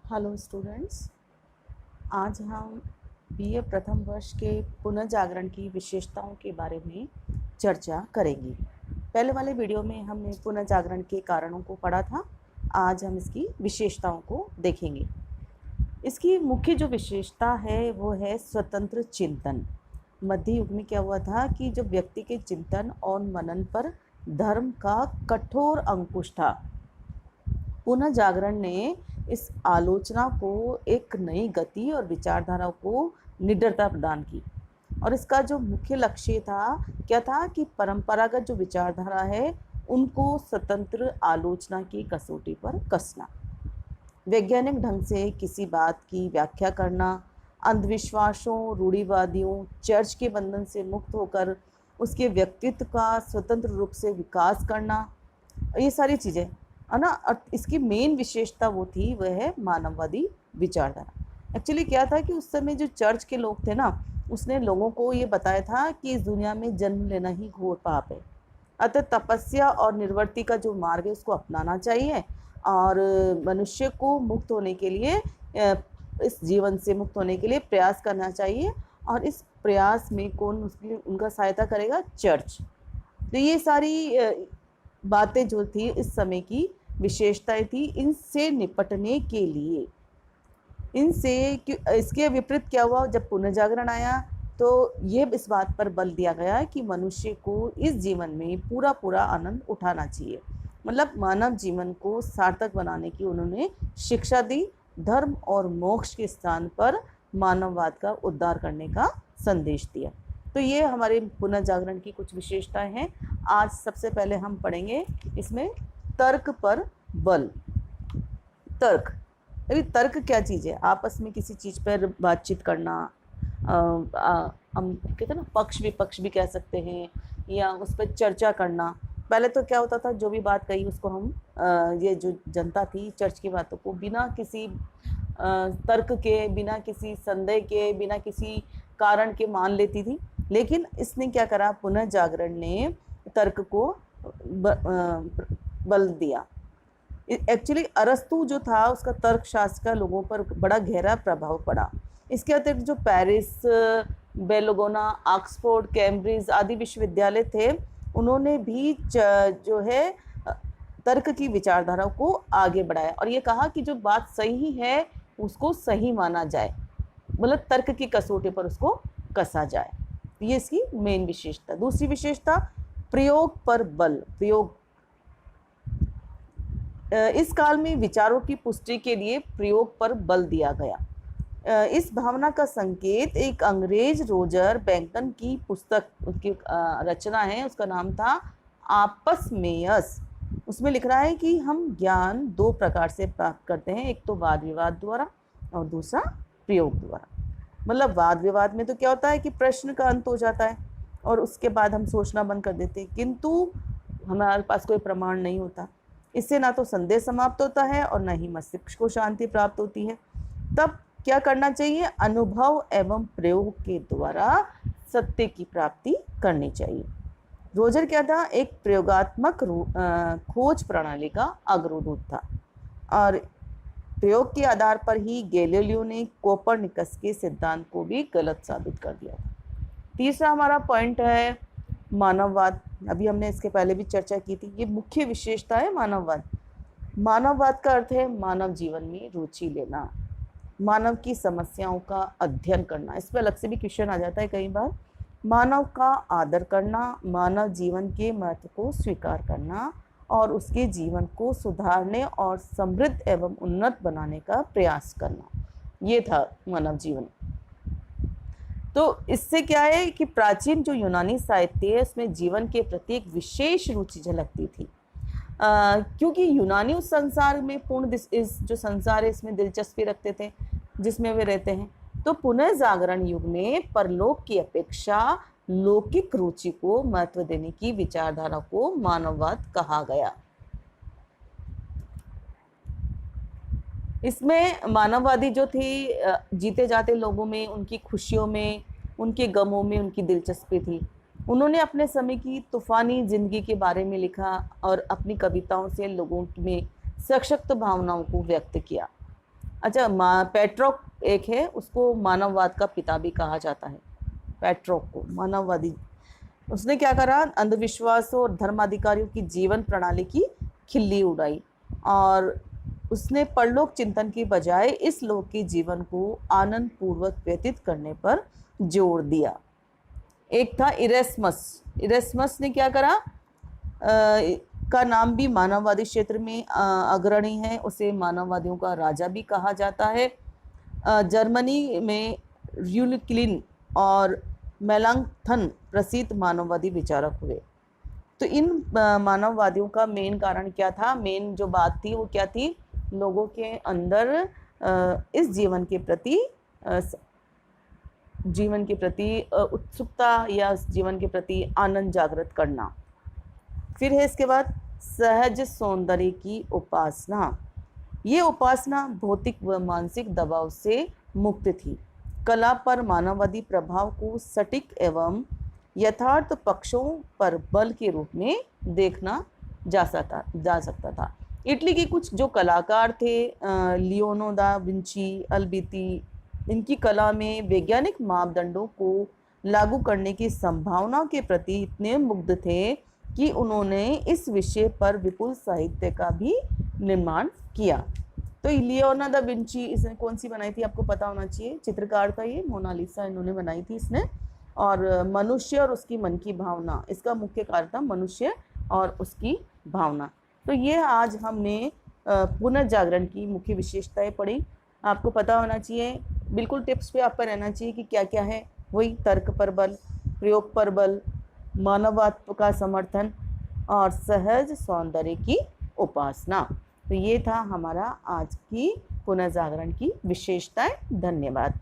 Hello students, आज हम BA प्रथम वर्ष के पुनर्जागरण की विशेषताओं के बारे में चर्चा करेंगे। पहले वाले वीडियो में हमने पुनर्जागरण के कारणों को पढ़ा था। आज हम इसकी विशेषताओं को देखेंगे। इसकी मुख्य जो विशेषता है वो है स्वतंत्र चिंतन। मध्य युग में क्या हुआ था कि जो व्यक्ति के चिंतन और मनन पर धर्म का कठोर अंकुश था, पुनर्जागरण ने इस आलोचना को एक नई गति और विचारधारा को निडरता प्रदान की। और इसका जो मुख्य लक्ष्य था क्या था कि परंपरागत जो विचारधारा है उनको स्वतंत्र आलोचना की कसौटी पर कसना, वैज्ञानिक ढंग से किसी बात की व्याख्या करना, अंधविश्वासों, रूढ़िवादियों, चर्च के बंधन से मुक्त होकर उसके व्यक्तित्व का स्वतंत्र रूप से विकास करना, ये सारी चीज़ें है ना। और इसकी मेन विशेषता वो थी, वह है मानववादी विचारधारा। एक्चुअली क्या था कि उस समय जो चर्च के लोग थे ना, उसने लोगों को ये बताया था कि इस दुनिया में जन्म लेना ही घोर पाप है, अतः तपस्या और निर्वृत्ति का जो मार्ग है उसको अपनाना चाहिए और मनुष्य को मुक्त होने के लिए, इस जीवन से मुक्त होने के लिए प्रयास करना चाहिए। और इस प्रयास में कौन उनका सहायता करेगा? चर्च। तो ये सारी बातें जो थी इस समय की विशेषताएं थी। इनसे निपटने के लिए इसके विपरीत क्या हुआ? जब पुनर्जागरण आया तो ये इस बात पर बल दिया गया कि मनुष्य को इस जीवन में पूरा पूरा आनंद उठाना चाहिए, मतलब मानव जीवन को सार्थक बनाने की उन्होंने शिक्षा दी। धर्म और मोक्ष के स्थान पर मानववाद का उद्धार करने का संदेश दिया। तो ये हमारे पुनर्जागरण की कुछ विशेषताएं हैं। आज सबसे पहले हम पढ़ेंगे इसमें तर्क पर बल। तर्क, अभी तर्क क्या चीज़ है? आपस में किसी चीज़ पर बातचीत करना, हम कहते हैं ना, पक्ष विपक्ष भी कह सकते हैं, या उस पर चर्चा करना। पहले तो क्या होता था, जो भी बात कही उसको हम ये जो जनता थी चर्च की बातों को बिना किसी तर्क के, बिना किसी संदेह के, बिना किसी कारण के मान लेती थी। लेकिन इसने क्या करा? पुनर्जागरण ने तर्क को बल दिया। एक्चुअली अरस्तु जो था उसका तर्कशास्त्र का लोगों पर बड़ा गहरा प्रभाव पड़ा। इसके अतिरिक्त जो पेरिस, बेलोगोना, ऑक्सफोर्ड, कैम्ब्रिज आदि विश्वविद्यालय थे, उन्होंने भी जो है तर्क की विचारधारा को आगे बढ़ाया और ये कहा कि जो बात सही है उसको सही माना जाए, मतलब तर्क की कसौटी पर उसको कसा जाए। ये इसकी मेन विशेषता। दूसरी विशेषता, प्रयोग पर बल। प्रयोग, इस काल में विचारों की पुष्टि के लिए प्रयोग पर बल दिया गया। इस भावना का संकेत एक अंग्रेज रोजर बैंकन की पुस्तक, उसकी रचना है, उसका नाम था आपस मेयस। उसमें लिख रहा है कि हम ज्ञान दो प्रकार से प्राप्त करते हैं, एक तो वाद विवाद द्वारा और दूसरा प्रयोग द्वारा। मतलब वाद विवाद में तो क्या होता है कि प्रश्न का अंत हो जाता है और उसके बाद हम सोचना बंद कर देते हैं, किंतु हमारे पास कोई प्रमाण नहीं होता। इससे ना तो संदेह समाप्त होता है और न ही मस्तिष्क को शांति प्राप्त होती है। तब क्या करना चाहिए? अनुभव एवं प्रयोग के द्वारा सत्य की प्राप्ति करनी चाहिए। रोजर क्या था? एक प्रयोगात्मक खोज प्रणाली का अग्रदूत था और प्रयोग के आधार पर ही गैलीलियो ने कोपरनिकस के सिद्धांत को भी गलत साबित कर दिया था। तीसरा हमारा पॉइंट है मानववाद। अभी हमने इसके पहले भी चर्चा की थी। ये मुख्य विशेषता है मानववाद। मानववाद का अर्थ है मानव जीवन में रुचि लेना, मानव की समस्याओं का अध्ययन करना। इस पर अलग से भी क्वेश्चन आ जाता है कई बार। मानव का आदर करना, मानव जीवन के महत्व को स्वीकार करना और उसके जीवन को सुधारने और समृद्ध एवं उन्नत बनाने का प्रयास करना, ये था मानव जीवन। तो इससे क्या है कि प्राचीन जो यूनानी साहित्य है उसमें जीवन के प्रति एक विशेष रुचि झलकती थी, क्योंकि यूनानी उस संसार में इस जो संसार है इसमें दिलचस्पी रखते थे जिसमें वे रहते हैं। तो पुनर्जागरण युग में परलोक की अपेक्षा लौकिक रुचि को महत्व देने की विचारधारा को मानववाद कहा गया। इसमें मानववादी जो थी, जीते जाते लोगों में, उनकी खुशियों में, उनके गमों में उनकी दिलचस्पी थी। उन्होंने अपने समय की तूफानी जिंदगी के बारे में लिखा और अपनी कविताओं से लोगों में सशक्त भावनाओं को व्यक्त किया। अच्छा, पेट्रोक एक है, उसको मानववाद का पिता भी कहा जाता है, पेट्रोक को मानववादी। उसने क्या करा, अंधविश्वासों और धर्माधिकारियों की जीवन प्रणाली की खिल्ली उड़ाई और उसने परलोक चिंतन की बजाय इस लोक के जीवन को आनंद पूर्वक व्यतीत करने पर जोर दिया। एक था इरेस्मस। इरेस्मस ने क्या करा, का नाम भी मानववादी क्षेत्र में अग्रणी है, उसे मानववादियों का राजा भी कहा जाता है। जर्मनी में र्यूलिक्लिन और मेलांकथन प्रसिद्ध मानववादी विचारक हुए। तो इन मानववादियों का मेन कारण क्या था, मेन जो बात थी वो क्या थी, लोगों के अंदर इस जीवन के प्रति उत्सुकता या जीवन के प्रति आनंद जागृत करना। फिर है इसके बाद सहज सौंदर्य की उपासना। ये उपासना भौतिक व मानसिक दबाव से मुक्त थी। कला पर मानववादी प्रभाव को सटीक एवं यथार्थ पक्षों पर बल के रूप में देखना जा सकता था। इटली के कुछ जो कलाकार थे, लियोनो दा विंची, अल्बिती, इनकी कला में वैज्ञानिक मापदंडों को लागू करने की संभावना के प्रति इतने मुग्ध थे कि उन्होंने इस विषय पर विपुल साहित्य का भी निर्माण किया। तो लियोना दा विंची इसने कौन सी बनाई थी, आपको पता होना चाहिए, चित्रकार था ये, मोनालिसा इन्होंने बनाई थी इसने। और मनुष्य और उसकी मन की भावना, इसका मुख्य कार्य था मनुष्य और उसकी भावना। तो ये आज हमने पुनर्जागरण की मुख्य विशेषताएं पढ़ी। आपको पता होना चाहिए, बिल्कुल टिप्स पे आपका रहना चाहिए कि क्या क्या है, वही तर्क पर बल, प्रयोग पर बल, मानववाद का समर्थन और सहज सौंदर्य की उपासना। तो ये था हमारा आज की पुनर्जागरण की विशेषताएं। धन्यवाद।